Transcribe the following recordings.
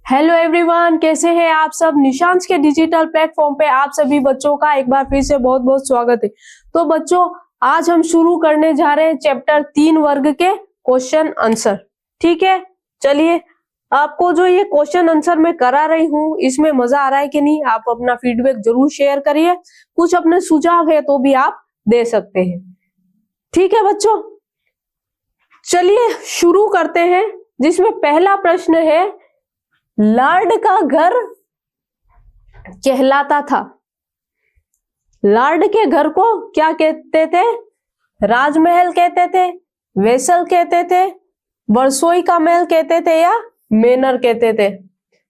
Hello everyone, कैसे हैं आप सब। निशांस के डिजिटल प्लेटफॉर्म पे आप सभी बच्चों का एक बार फिर से बहुत बहुत स्वागत है। तो बच्चों, आज हम शुरू करने जा रहे हैं चैप्टर 3 वर्ग के क्वेश्चन आंसर। ठीक है, चलिए। आपको जो ये क्वेश्चन आंसर मैं करा रही हूँ, इसमें मजा आ रहा है कि नहीं? आप अपना फीडबैक जरूर शेयर करिए। कुछ अपने सुझाव है तो भी आप दे सकते हैं। ठीक है बच्चों, चलिए शुरू करते हैं, जिसमें पहला प्रश्न है, लॉर्ड का घर कहलाता था। लॉर्ड के घर को क्या कहते थे? राजमहल कहते थे, वेसल कहते थे, वर्सोई का महल कहते थे, या मैनर कहते थे।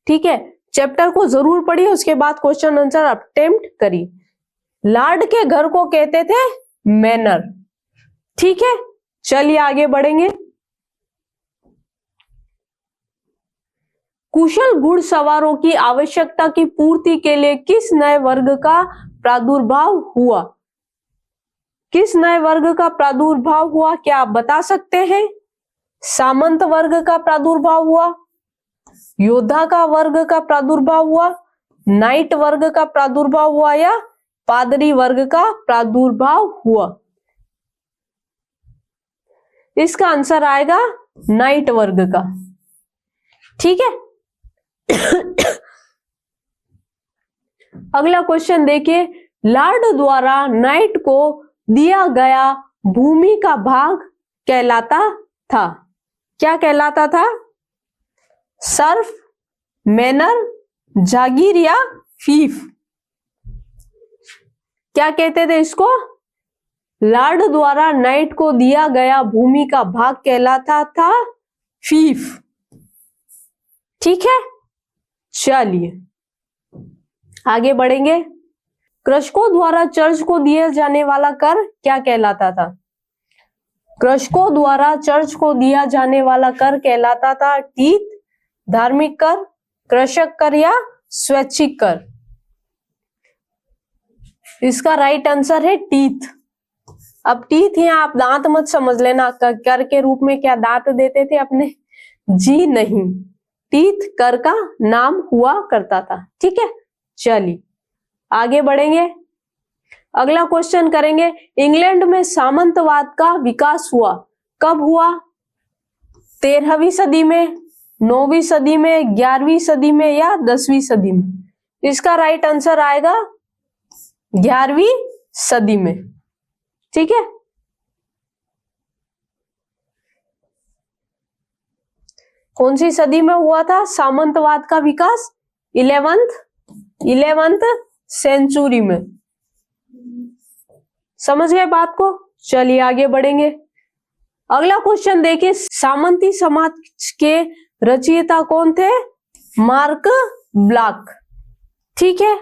ठीक है, चैप्टर को जरूर पढ़िए, उसके बाद क्वेश्चन आंसर अटेम्प्ट करिए। लॉर्ड के घर को कहते थे मैनर। ठीक है, चलिए आगे बढ़ेंगे। कुशल घुड़सवारों की आवश्यकता की पूर्ति के लिए किस नए वर्ग का प्रादुर्भाव हुआ? किस नए वर्ग का प्रादुर्भाव हुआ, क्या आप बता सकते हैं? सामंत वर्ग का प्रादुर्भाव हुआ, योद्धा का वर्ग का प्रादुर्भाव हुआ, नाइट वर्ग का प्रादुर्भाव हुआ, या पादरी वर्ग का प्रादुर्भाव हुआ? इसका आंसर आएगा नाइट वर्ग का। ठीक है, अगला क्वेश्चन देखिए। लॉर्ड द्वारा नाइट को दिया गया भूमि का भाग कहलाता था। क्या कहलाता था? सर्फ, मैनर, जागीर, या फीफ? क्या कहते थे इसको? लॉर्ड द्वारा नाइट को दिया गया भूमि का भाग कहलाता था फीफ। ठीक है, चलिए आगे बढ़ेंगे। कृषकों द्वारा चर्च को दिया जाने वाला कर क्या कहलाता था? कृषकों द्वारा चर्च को दिया जाने वाला कर कहलाता था टीथ, धार्मिक कर, कृषक कर, या स्वैच्छिक कर? इसका राइट आंसर है टीथ। अब टीथ यहाँ आप दांत मत समझ लेना, कर के रूप में क्या दांत देते थे अपने? जी नहीं, टीथ कर का नाम हुआ करता था। ठीक है, चलिए आगे बढ़ेंगे। अगला क्वेश्चन करेंगे। इंग्लैंड में सामंतवाद का विकास हुआ कब हुआ? 13वीं सदी में, 9वीं सदी में, 11वीं सदी में, या 10वीं सदी में? इसका राइट आंसर आएगा 11वीं सदी में। ठीक है, कौन सी सदी में हुआ था सामंतवाद का विकास? 11th सेंचुरी में। समझ गए बात को? चलिए आगे बढ़ेंगे। अगला क्वेश्चन देखिए। सामंती समाज के रचयिता कौन थे? Mark block. ठीक है,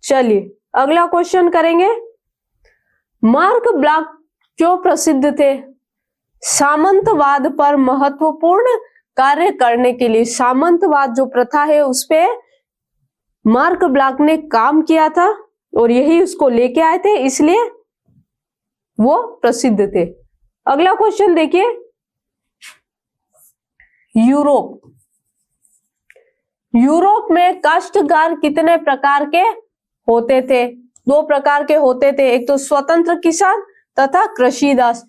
चलिए अगला क्वेश्चन करेंगे। मार्क ब्लॉक क्यों प्रसिद्ध थे? सामंतवाद पर महत्वपूर्ण कार्य करने के लिए। सामंतवाद जो प्रथा है उस पे मार्क ब्लॉक ने काम किया था और यही उसको लेके आए थे, इसलिए वो प्रसिद्ध थे। अगला क्वेश्चन देखिए। यूरोप में काश्तकार कितने प्रकार के होते थे? 2 प्रकार के होते थे, एक तो स्वतंत्र किसान तथा कृषिदास।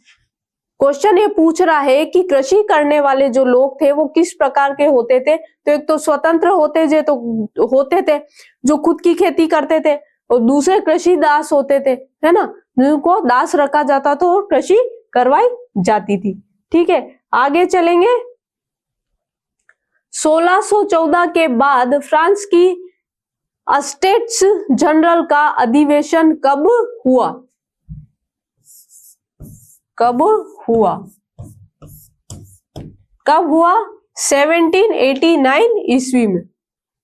क्वेश्चन ये पूछ रहा है कि कृषि करने वाले जो लोग थे वो किस प्रकार के होते थे। तो एक तो स्वतंत्र होते थे जो खुद की खेती करते थे, और दूसरे कृषि दास होते थे, है ना, जिनको दास रखा जाता था और कृषि करवाई जाती थी। ठीक है, आगे चलेंगे। 1614 के बाद फ्रांस की स्टेट्स जनरल का अधिवेशन कब हुआ? कब हुआ? 1789 ईस्वी में।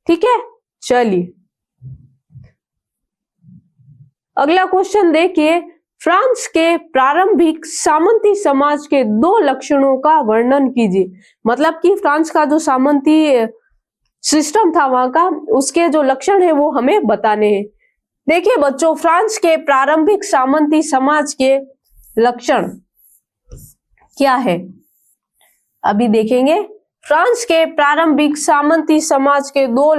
ठीक है, चलिए अगला क्वेश्चन देखिए। फ्रांस के प्रारंभिक सामंती समाज के 2 लक्षणों का वर्णन कीजिए। मतलब कि फ्रांस का जो सामंती सिस्टम था वहां का, उसके जो लक्षण है वो हमें बताने हैं। देखिए बच्चों, फ्रांस के प्रारंभिक सामंती समाज के लक्षण क्या है अभी देखेंगे। फ्रांस के प्रारंभिक सामंती समाज के दो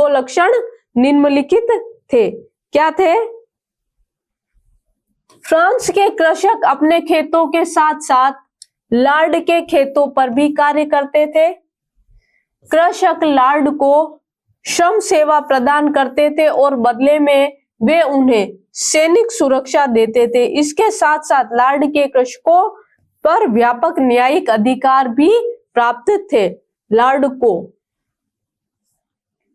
लक्षण निम्नलिखित थे। क्या थे? फ्रांस के कृषक अपने खेतों के साथ साथ लॉर्ड के खेतों पर भी कार्य करते थे। कृषक लॉर्ड को श्रम सेवा प्रदान करते थे और बदले में वे उन्हें सैनिक सुरक्षा देते थे। इसके साथ साथ लॉर्ड के कृषकों पर व्यापक न्यायिक अधिकार भी प्राप्त थे। लॉर्ड को,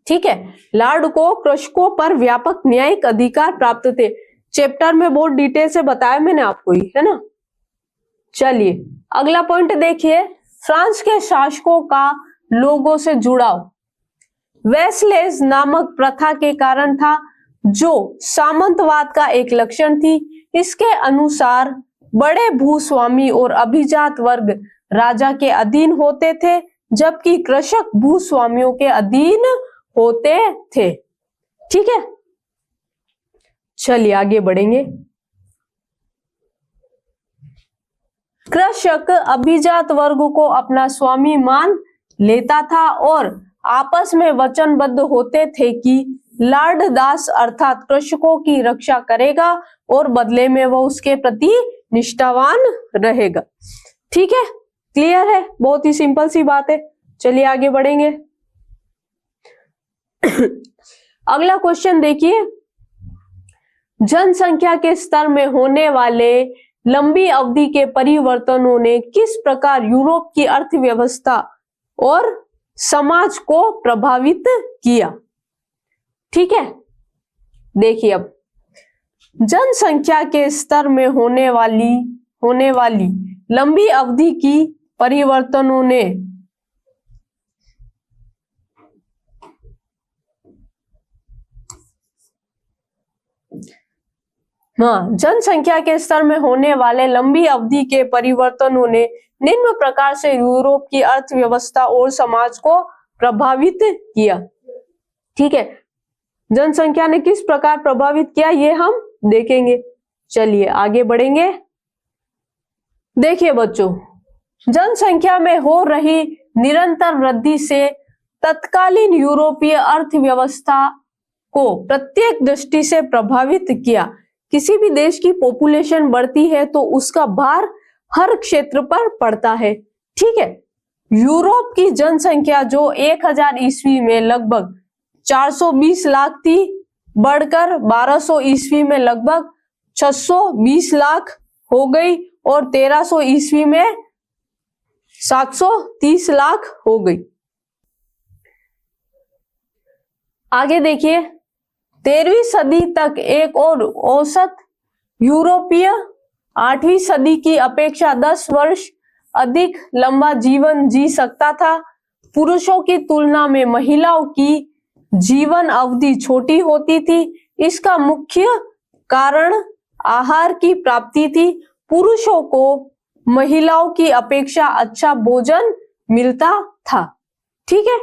ठीक है, लॉर्ड को कृषकों पर व्यापक न्यायिक अधिकार प्राप्त थे। चैप्टर में बहुत डिटेल से बताया मैंने आपको ही, है ना। चलिए अगला पॉइंट देखिए, फ्रांस के शासकों का लोगों से जुड़ाव वेस्लेस नामक प्रथा के कारण था, जो सामंतवाद का एक लक्षण थी। इसके अनुसार बड़े भूस्वामी और अभिजात वर्ग राजा के अधीन होते थे, जबकि कृषक भूस्वामियों के अधीन होते थे। ठीक है, चलिए आगे बढ़ेंगे। कृषक अभिजात वर्ग को अपना स्वामी मान लेता था और आपस में वचनबद्ध होते थे कि लॉर्ड दास अर्थात कृषकों की रक्षा करेगा और बदले में वो उसके प्रति निष्ठावान रहेगा। ठीक है, क्लियर है, बहुत ही सिंपल सी बात है। चलिए आगे बढ़ेंगे। अगला क्वेश्चन देखिए, जनसंख्या के स्तर में होने वाले लंबी अवधि के परिवर्तनों ने किस प्रकार यूरोप की अर्थव्यवस्था और समाज को प्रभावित किया? ठीक है, देखिए अब जनसंख्या के स्तर में होने वाली लंबी अवधि की परिवर्तनों ने जनसंख्या के स्तर में होने वाले लंबी अवधि के परिवर्तनों ने निम्न प्रकार से यूरोप की अर्थव्यवस्था और समाज को प्रभावित किया। ठीक है, जनसंख्या ने किस प्रकार प्रभावित किया ये हम देखेंगे। चलिए आगे बढ़ेंगे। देखिए बच्चों, जनसंख्या में हो रही निरंतर वृद्धि से तत्कालीन यूरोपीय अर्थव्यवस्था को प्रत्येक दृष्टि से प्रभावित किया। किसी भी देश की पॉपुलेशन बढ़ती है तो उसका भार हर क्षेत्र पर पड़ता है। ठीक है, यूरोप की जनसंख्या जो 1000 ईस्वी में लगभग 420 लाख थी, बढ़कर 1200 ईस्वी में लगभग 620 लाख हो गई और 1300 ईस्वी में 730 लाख हो गई। आगे देखिए, 13वीं सदी तक एक और औसत यूरोपीय 8वीं सदी की अपेक्षा 10 वर्ष अधिक लंबा जीवन जी सकता था। पुरुषों की तुलना में महिलाओं की जीवन अवधि छोटी होती थी। इसका मुख्य कारण आहार की प्राप्ति थी। पुरुषों को महिलाओं की अपेक्षा अच्छा भोजन मिलता था। ठीक है,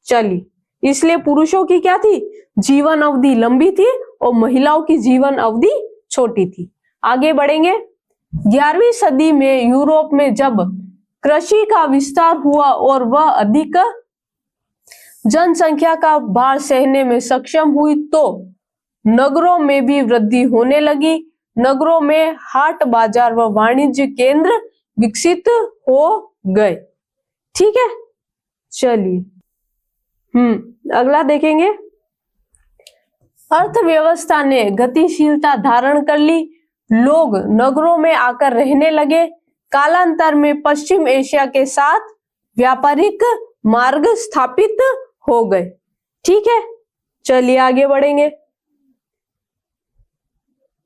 चलिए, इसलिए पुरुषों की क्या थी, जीवन अवधि लंबी थी और महिलाओं की जीवन अवधि छोटी थी। आगे बढ़ेंगे। 11वीं सदी में यूरोप में जब कृषि का विस्तार हुआ और वह अधिक जनसंख्या का भार सहने में सक्षम हुई तो नगरों में भी वृद्धि होने लगी। नगरों में हाट बाजार व वाणिज्य केंद्र विकसित हो गए। ठीक है, चलिए अगला देखेंगे। अर्थव्यवस्था ने गतिशीलता धारण कर ली। लोग नगरों में आकर रहने लगे। कालांतर में पश्चिम एशिया के साथ व्यापारिक मार्ग स्थापित हो गए। ठीक है, चलिए आगे बढ़ेंगे।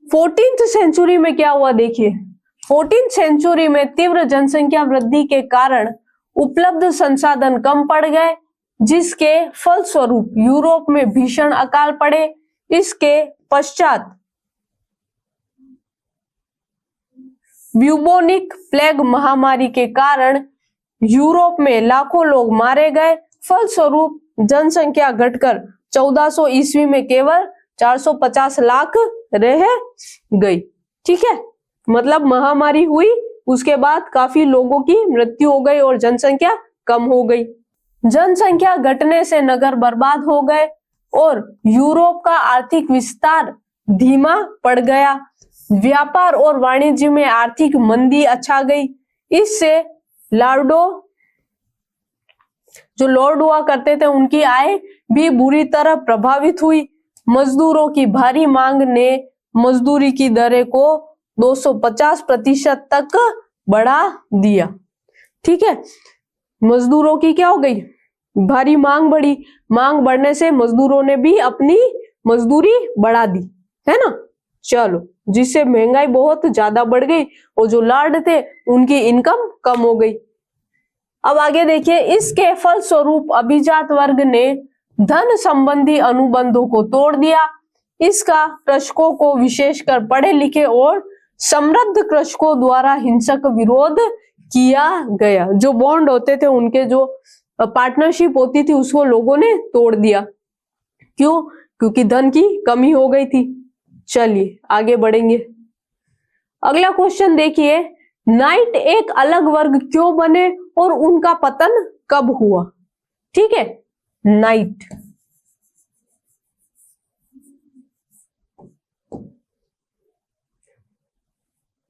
14th सेंचुरी में क्या हुआ देखिए। 14th सेंचुरी में तीव्र जनसंख्या वृद्धि के कारण उपलब्ध संसाधन कम पड़ गए, जिसके फलस्वरूप यूरोप में भीषण अकाल पड़े। इसके पश्चात ब्यूबोनिक प्लेग महामारी के कारण यूरोप में लाखों लोग मारे गए। फलस्वरूप जनसंख्या घटकर 1400 ईस्वी में केवल 450 लाख रह गई। ठीक है, मतलब महामारी हुई, उसके बाद काफी लोगों की मृत्यु हो गई और जनसंख्या कम हो गई। जनसंख्या घटने से नगर बर्बाद हो गए और यूरोप का आर्थिक विस्तार धीमा पड़ गया। व्यापार और वाणिज्य में आर्थिक मंदी अच्छा गई। इससे लॉर्ड हुआ करते थे उनकी आय भी बुरी तरह प्रभावित हुई। मजदूरों की भारी मांग ने मजदूरी की दरें को 250% तक बढ़ा दिया। ठीक है, मजदूरों की क्या हो गई, भारी मांग बढ़ी। मांग बढ़ने से मजदूरों ने भी अपनी मजदूरी बढ़ा दी, है ना। चलो, जिससे महंगाई बहुत ज्यादा बढ़ गई और जो लॉर्ड थे उनकी इनकम कम हो गई। अब आगे देखिए, इसके फलस्वरूप अभिजात वर्ग ने धन संबंधी अनुबंधों को तोड़ दिया। इसका कृषकों को, विशेषकर पढ़े लिखे और समृद्ध कृषकों द्वारा हिंसक विरोध किया गया। जो बॉन्ड होते थे, उनके जो पार्टनरशिप होती थी, उसको लोगों ने तोड़ दिया। क्यों? क्योंकि धन की कमी हो गई थी। चलिए आगे बढ़ेंगे। अगला क्वेश्चन देखिए, नाइट एक अलग वर्ग क्यों बने और उनका पतन कब हुआ? ठीक है, नाइट।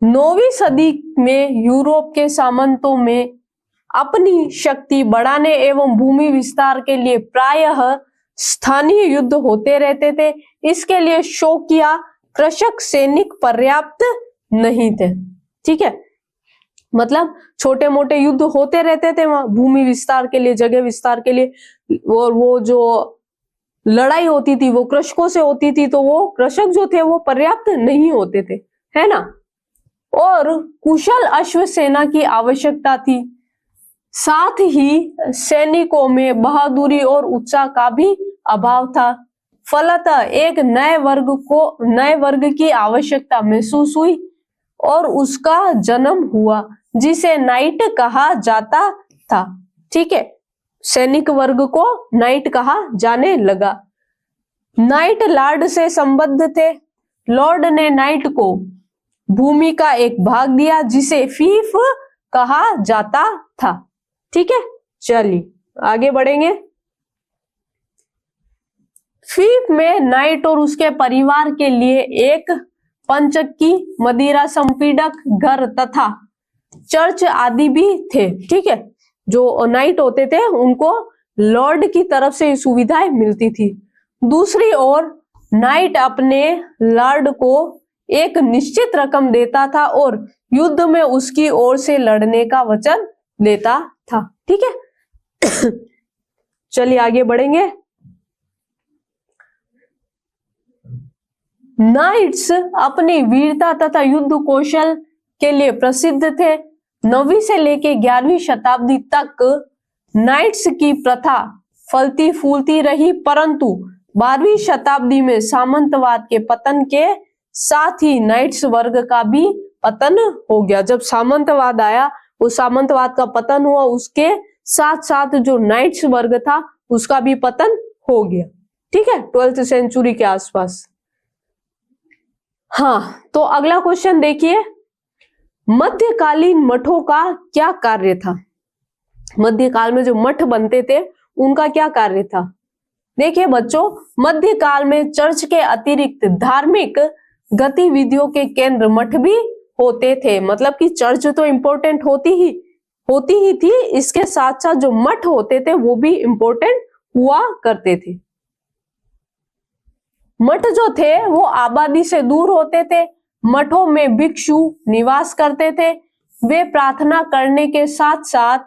नौवीं सदी में यूरोप के सामंतों में अपनी शक्ति बढ़ाने एवं भूमि विस्तार के लिए प्रायः स्थानीय युद्ध होते रहते थे। इसके लिए शौकिया कृषक सैनिक पर्याप्त नहीं थे। ठीक है, मतलब छोटे मोटे युद्ध होते रहते थे वहां, भूमि विस्तार के लिए, जगह विस्तार के लिए। और वो जो लड़ाई होती थी वो कृषकों से होती थी, तो वो कृषक जो थे वो पर्याप्त नहीं होते थे, है ना। और कुशल अश्व सेना की आवश्यकता थी। साथ ही सैनिकों में बहादुरी और उत्साह का भी अभाव था। फलतः एक नए वर्ग की आवश्यकता महसूस हुई और उसका जन्म हुआ, जिसे नाइट कहा जाता था। ठीक है, सैनिक वर्ग को नाइट कहा जाने लगा। नाइट लॉर्ड से संबद्ध थे। लॉर्ड ने नाइट को भूमि का एक भाग दिया, जिसे फीफ कहा जाता था। ठीक है, चलिए आगे बढ़ेंगे। फीफ में नाइट और उसके परिवार के लिए एक पंचक्की, मदिरा संपीडक, घर तथा चर्च आदि भी थे। ठीक है, जो नाइट होते थे उनको लॉर्ड की तरफ से सुविधाएं मिलती थी। दूसरी ओर नाइट अपने लॉर्ड को एक निश्चित रकम देता था और युद्ध में उसकी ओर से लड़ने का वचन देता था। ठीक है, चलिए आगे बढ़ेंगे। नाइट्स अपनी वीरता तथा युद्ध कौशल के लिए प्रसिद्ध थे। 9वीं से लेकर 11वीं शताब्दी तक नाइट्स की प्रथा फलती फूलती रही, परंतु 12वीं शताब्दी में सामंतवाद के पतन के साथ ही नाइट्स वर्ग का भी पतन हो गया। जब सामंतवाद आया, वो सामंतवाद का पतन हुआ, उसके साथ साथ जो नाइट्स वर्ग था उसका भी पतन हो गया। ठीक है, 12वीं सेंचुरी के आसपास। हाँ, तो अगला क्वेश्चन देखिए, मध्यकालीन मठों का क्या कार्य था? मध्यकाल में जो मठ बनते थे उनका क्या कार्य था? देखिए बच्चों, मध्यकाल में चर्च के अतिरिक्त धार्मिक गतिविधियों के केंद्र मठ भी होते थे। मतलब कि चर्च तो इंपॉर्टेंट होती ही थी, इसके साथ साथ जो मठ होते थे वो भी इंपॉर्टेंट हुआ करते थे। मठ जो थे वो आबादी से दूर होते थे। मठों में भिक्षु निवास करते थे। वे प्रार्थना करने के साथ साथ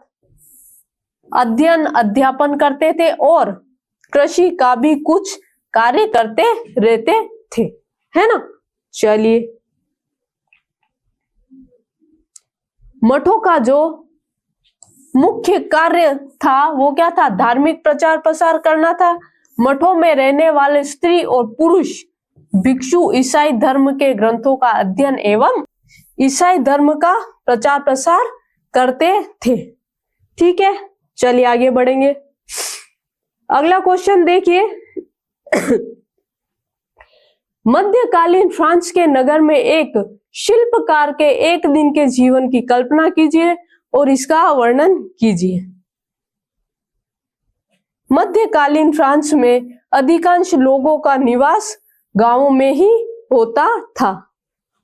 अध्ययन अध्यापन करते थे और कृषि का भी कुछ कार्य करते रहते थे, है ना। चलिए, मठों का जो मुख्य कार्य था वो क्या था? धार्मिक प्रचार प्रसार करना था। मठों में रहने वाले स्त्री और पुरुष भिक्षु ईसाई धर्म के ग्रंथों का अध्ययन एवं ईसाई धर्म का प्रचार प्रसार करते थे। ठीक है, चलिए आगे बढ़ेंगे। अगला क्वेश्चन देखिए, मध्यकालीन फ्रांस के नगर में एक शिल्पकार के एक दिन के जीवन की कल्पना कीजिए और इसका वर्णन कीजिए। मध्यकालीन फ्रांस में अधिकांश लोगों का निवास गांवों में ही होता था।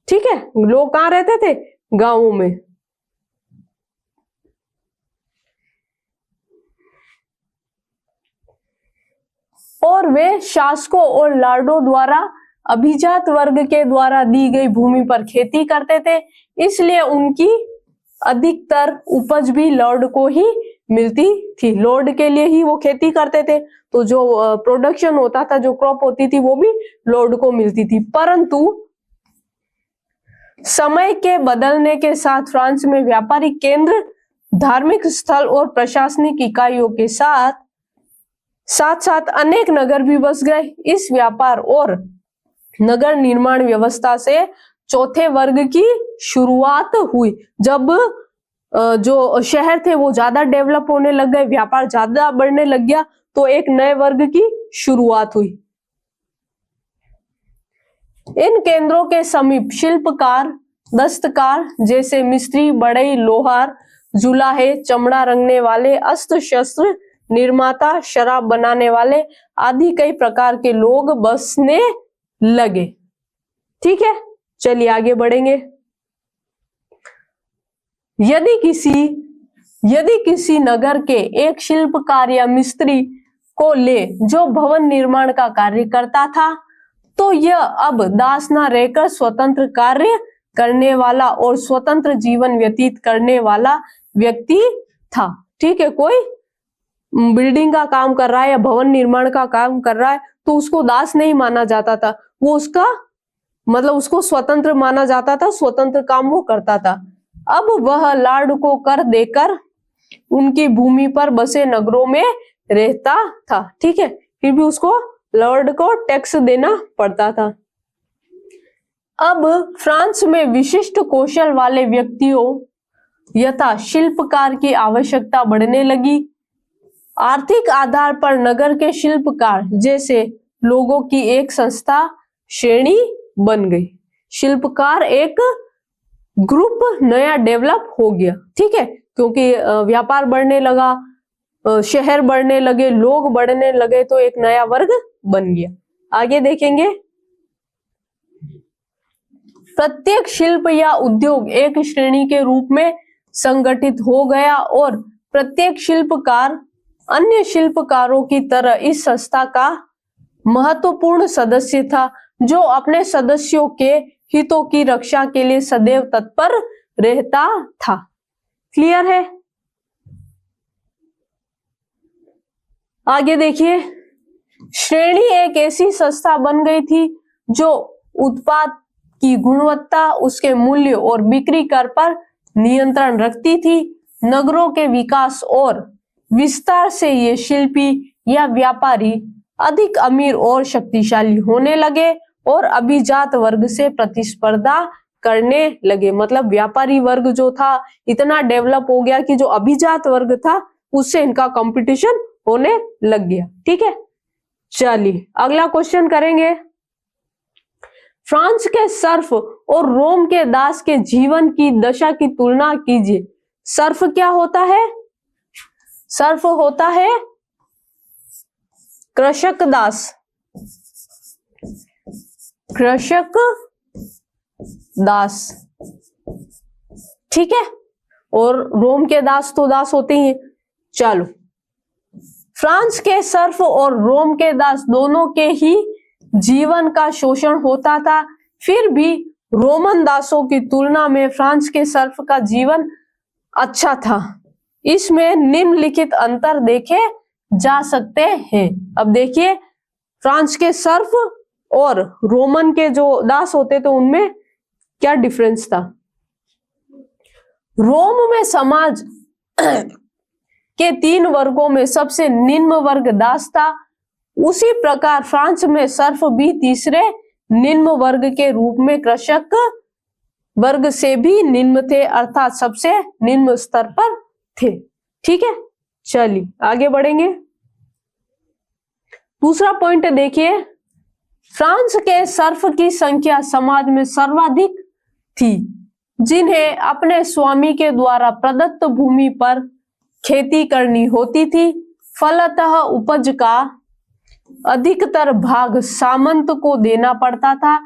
ठीक है, लोग कहाँ रहते थे? गांवों में। और वे शासकों और लॉर्डों द्वारा अभिजात वर्ग के द्वारा दी गई भूमि पर खेती करते थे, इसलिए उनकी अधिकतर उपज भी लॉर्ड को ही मिलती थी। लॉर्ड के लिए ही वो खेती करते थे, तो जो प्रोडक्शन होता था, जो क्रॉप होती थी, वो भी लॉर्ड को मिलती थी। परंतु समय के बदलने के साथ फ्रांस में व्यापारिक केंद्र, धार्मिक स्थल और प्रशासनिक इकाइयों के साथ साथ अनेक नगर भी बस गए। इस व्यापार और नगर निर्माण व्यवस्था से चौथे वर्ग की शुरुआत हुई। जब जो शहर थे वो ज्यादा डेवलप होने लग गए, व्यापार ज्यादा बढ़ने लग गया, तो एक नए वर्ग की शुरुआत हुई। इन केंद्रों के समीप शिल्पकार, दस्तकार जैसे मिस्त्री, बढ़ई, लोहार, जुलाहे, चमड़ा रंगने वाले, अस्त्र शस्त्र निर्माता, शराब बनाने वाले आदि कई प्रकार के लोग बसने लगे। ठीक है, चलिए आगे बढ़ेंगे। यदि किसी नगर के एक शिल्पकार या मिस्त्री को ले जो भवन निर्माण का कार्य करता था, तो यह अब दास न रहकर स्वतंत्र कार्य करने वाला और स्वतंत्र जीवन व्यतीत करने वाला व्यक्ति था। ठीक है, कोई बिल्डिंग का काम कर रहा है या भवन निर्माण का काम कर रहा है, तो उसको दास नहीं माना जाता था, वो उसका मतलब उसको स्वतंत्र माना जाता था, स्वतंत्र काम वो करता था। अब वह लॉर्ड को कर देकर उनकी भूमि पर बसे नगरों में रहता था। ठीक है, फिर भी उसको लॉर्ड को टैक्स देना पड़ता था। अब फ्रांस में विशिष्ट कौशल वाले व्यक्तियों यथा शिल्पकार की आवश्यकता बढ़ने लगी। आर्थिक आधार पर नगर के शिल्पकार जैसे लोगों की एक संस्था श्रेणी बन गई। शिल्पकार एक ग्रुप नया डेवलप हो गया। ठीक है, क्योंकि व्यापार बढ़ने लगा, शहर बढ़ने लगे, लोग बढ़ने लगे, तो एक नया वर्ग बन गया। आगे देखेंगे। प्रत्येक शिल्प या उद्योग एक श्रेणी के रूप में संगठित हो गया और प्रत्येक शिल्पकार अन्य शिल्पकारों की तरह इस संस्था का महत्वपूर्ण सदस्य था, जो अपने सदस्यों के हितों की रक्षा के लिए सदैव तत्पर रहता था। क्लियर है? आगे देखिए। श्रेणी एक ऐसी संस्था बन गई थी जो उत्पाद की गुणवत्ता, उसके मूल्य और बिक्री कर पर नियंत्रण रखती थी। नगरों के विकास और विस्तार से ये शिल्पी या व्यापारी अधिक अमीर और शक्तिशाली होने लगे और अभिजात वर्ग से प्रतिस्पर्धा करने लगे। मतलब व्यापारी वर्ग जो था इतना डेवलप हो गया कि जो अभिजात वर्ग था उससे इनका कंपटीशन होने लग गया। ठीक है, चलिए अगला क्वेश्चन करेंगे। फ्रांस के सर्फ और रोम के दास के जीवन की दशा की तुलना कीजिए। सर्फ क्या होता है? सर्फ होता है कृषक दास, कृषक दास। ठीक है, और रोम के दास तो दास होते ही हैं। चलो, फ्रांस के सर्फ और रोम के दास दोनों के ही जीवन का शोषण होता था। फिर भी रोमन दासों की तुलना में फ्रांस के सर्फ का जीवन अच्छा था। इसमें निम्नलिखित अंतर देखे जा सकते हैं। अब देखिए, फ्रांस के सर्फ और रोमन के जो दास होते थे उनमें क्या डिफरेंस था। रोम में समाज के 3 वर्गों में सबसे निम्न वर्ग दास था। उसी प्रकार फ्रांस में सर्फ भी तीसरे निम्न वर्ग के रूप में कृषक वर्ग से भी निम्न थे, अर्थात सबसे निम्न स्तर पर थे। ठीक है, चलिए आगे बढ़ेंगे। दूसरा पॉइंट देखिए। फ्रांस के सर्फ की संख्या समाज में सर्वाधिक थी, जिन्हें अपने स्वामी के द्वारा प्रदत्त भूमि पर खेती करनी होती थी। फलतः उपज का अधिकतर भाग सामंत को देना पड़ता था।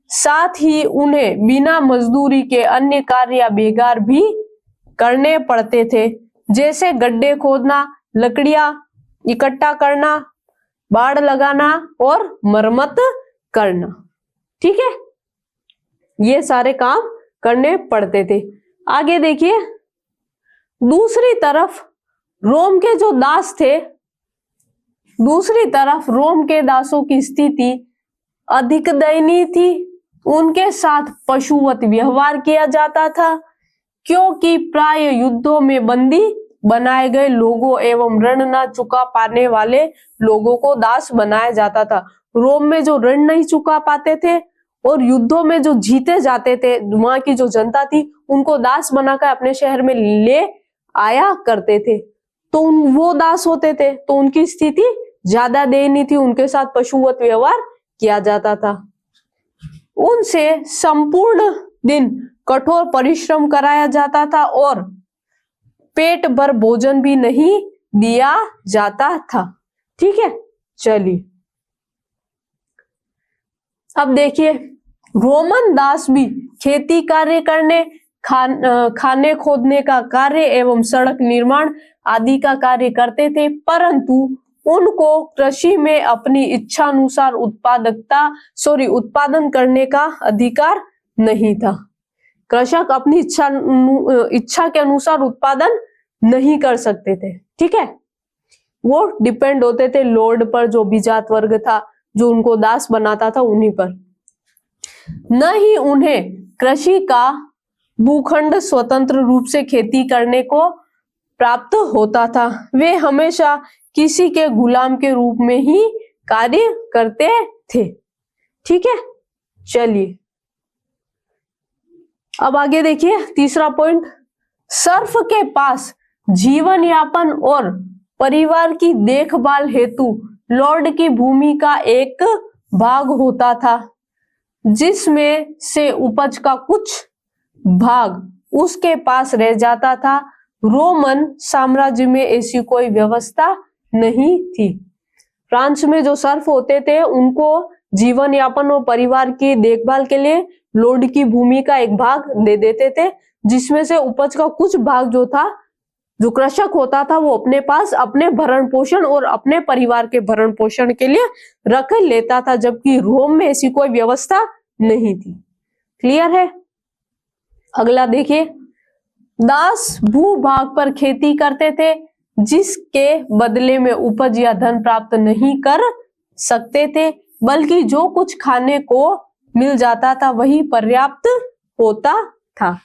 साथ ही उन्हें बिना मजदूरी के अन्य कार्य या बेगार भी करने पड़ते थे, जैसे गड्ढे खोदना, लकड़ियां इकट्ठा करना, बाड़ लगाना और मरम्मत करना। ठीक है, ये सारे काम करने पड़ते थे। आगे देखिए, दूसरी तरफ रोम के जो दास थे, दूसरी तरफ रोम के दासों की स्थिति अधिक दयनीय थी। उनके साथ पशुवत व्यवहार किया जाता था, क्योंकि प्राय युद्धों में बंदी बनाए गए लोगों एवं ऋण न चुका पाने वाले लोगों को दास बनाया जाता था। रोम में जो ऋण नहीं चुका पाते थे और युद्धों में जो जीते जाते थे, वहां की जो जनता थी, उनको दास बनाकर अपने शहर में ले आया करते थे। तो वो दास होते थे, तो उनकी स्थिति ज्यादा दयनीय थी, उनके साथ पशुवत व्यवहार किया जाता था। उनसे संपूर्ण दिन कठोर परिश्रम कराया जाता था और पेट भर भोजन भी नहीं दिया जाता था। ठीक है, चलिए अब देखिए, रोमन दास भी खेती कार्य करने, खाने खोदने का कार्य एवं सड़क निर्माण आदि का कार्य करते थे, परंतु उनको कृषि में अपनी इच्छा अनुसार उत्पादन करने का अधिकार नहीं था। कृषक अपनी इच्छा के अनुसार उत्पादन नहीं कर सकते थे। ठीक है, वो डिपेंड होते थे लॉर्ड पर, जो भी जात वर्ग था जो उनको दास बनाता था उन्हीं पर। न ही उन्हें कृषि का भूखंड स्वतंत्र रूप से खेती करने को प्राप्त होता था। वे हमेशा किसी के गुलाम के रूप में ही कार्य करते थे। ठीक है, चलिए अब आगे देखिए, तीसरा पॉइंट, सर्फ के पास जीवन यापन और परिवार की देखभाल हेतु लॉर्ड की भूमि का एक भाग होता था, जिसमें से उपज का कुछ भाग उसके पास रह जाता था। रोमन साम्राज्य में ऐसी कोई व्यवस्था नहीं थी। फ्रांस में जो सर्फ होते थे, उनको जीवन यापन और परिवार की देखभाल के लिए लॉर्ड की भूमि का एक भाग दे देते थे, जिसमें से उपज का कुछ भाग जो था, जो कृषक होता था, वो अपने पास अपने भरण पोषण और अपने परिवार के भरण पोषण के लिए रख लेता था, जबकि रोम में ऐसी कोई व्यवस्था नहीं थी। क्लियर है? अगला देखिए, दास भूभाग पर खेती करते थे, जिसके बदले में उपज या धन प्राप्त नहीं कर सकते थे, बल्कि जो कुछ खाने को मिल जाता था वही पर्याप्त होता था।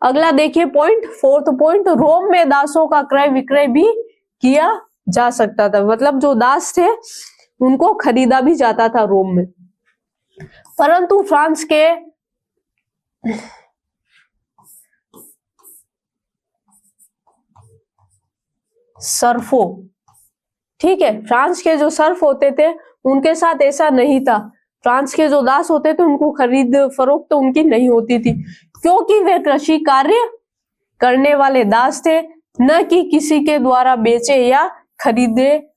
अगला देखिए पॉइंट, फोर्थ पॉइंट, रोम में दासों का क्रय विक्रय भी किया जा सकता था। मतलब जो दास थे उनको खरीदा भी जाता था रोम में। परंतु फ्रांस के सर्फो, ठीक है, फ्रांस के जो सर्फ होते थे उनके साथ ऐसा नहीं था। फ्रांस के जो दास होते थे उनको खरीद फरोख्त तो उनकी नहीं होती थी, क्योंकि वे कृषि कार्य करने वाले दास थे, न कि किसी के द्वारा बेचे या खरीदे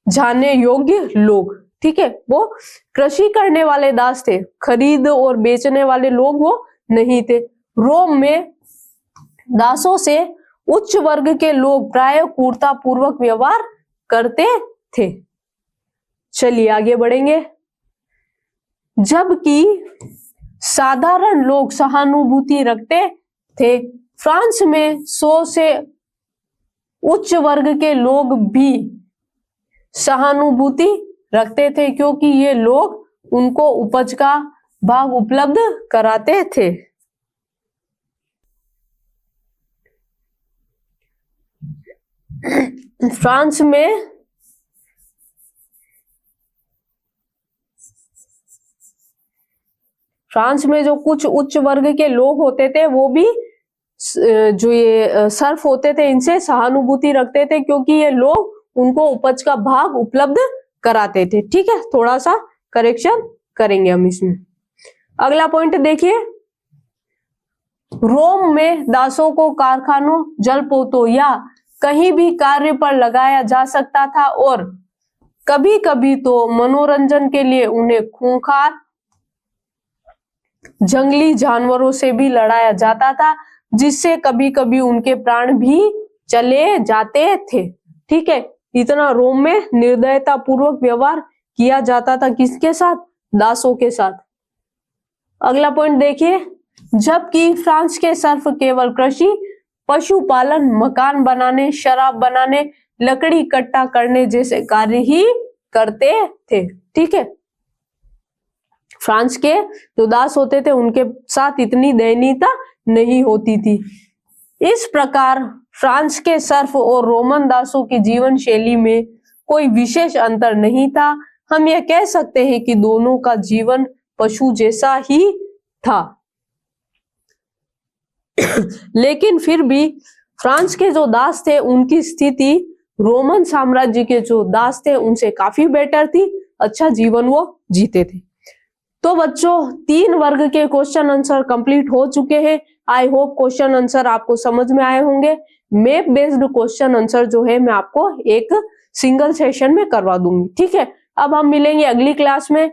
जाने योग्य लोग। ठीक है, वो कृषि करने वाले दास थे, खरीद और बेचने वाले लोग वो नहीं थे। रोम में दासों से उच्च वर्ग के लोग प्राय क्रूरता पूर्वक व्यवहार करते थे। चलिए आगे बढ़ेंगे। जबकि साधारण लोग सहानुभूति रखते थे, फ्रांस में 100 से उच्च वर्ग के लोग भी सहानुभूति रखते थे, क्योंकि ये लोग उनको उपज का भाग उपलब्ध कराते थे। फ्रांस में जो कुछ उच्च वर्ग के लोग होते थे वो भी जो ये सर्फ होते थे इनसे सहानुभूति रखते थे, क्योंकि ये लोग उनको उपज का भाग उपलब्ध कराते थे। ठीक है, थोड़ा सा करेक्शन करेंगे हम इसमें। अगला पॉइंट देखिए, रोम में दासों को कारखानों, जलपोतों या कहीं भी कार्य पर लगाया जा सकता था और कभी कभी तो मनोरंजन के लिए उन्हें खूंखार जंगली जानवरों से भी लड़ाया जाता था, जिससे कभी कभी उनके प्राण भी चले जाते थे। ठीक है, इतना रोम में निर्दयता पूर्वक व्यवहार किया जाता था किसके साथ? दासों के साथ। अगला पॉइंट देखिए, जबकि फ्रांस के सर्फ केवल कृषि, पशुपालन, मकान बनाने, शराब बनाने, लकड़ी इकट्ठा करने जैसे कार्य ही करते थे। ठीक है, फ्रांस के जो दास होते थे उनके साथ इतनी दयनीयता नहीं होती थी। इस प्रकार फ्रांस के सर्फ और रोमन दासों की जीवन शैली में कोई विशेष अंतर नहीं था। हम यह कह सकते हैं कि दोनों का जीवन पशु जैसा ही था। लेकिन फिर भी फ्रांस के जो दास थे उनकी स्थिति रोमन साम्राज्य के जो दास थे उनसे काफी बेटर थी, अच्छा जीवन वो जीते थे। तो बच्चों 3 वर्ग के क्वेश्चन आंसर कंप्लीट हो चुके हैं। आई होप क्वेश्चन आंसर आपको समझ में आए होंगे। मैप बेस्ड क्वेश्चन आंसर जो है मैं आपको एक सिंगल सेशन में करवा दूंगी। ठीक है, अब हम मिलेंगे अगली क्लास में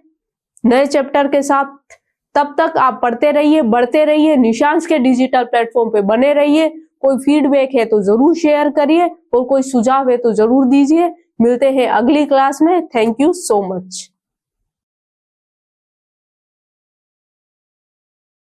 नए चैप्टर के साथ। तब तक आप पढ़ते रहिए, बढ़ते रहिए, निशांस के डिजिटल प्लेटफॉर्म पे बने रहिए। कोई फीडबैक है तो जरूर शेयर करिए और कोई सुझाव है तो जरूर दीजिए। मिलते हैं अगली क्लास में। Thank you so much.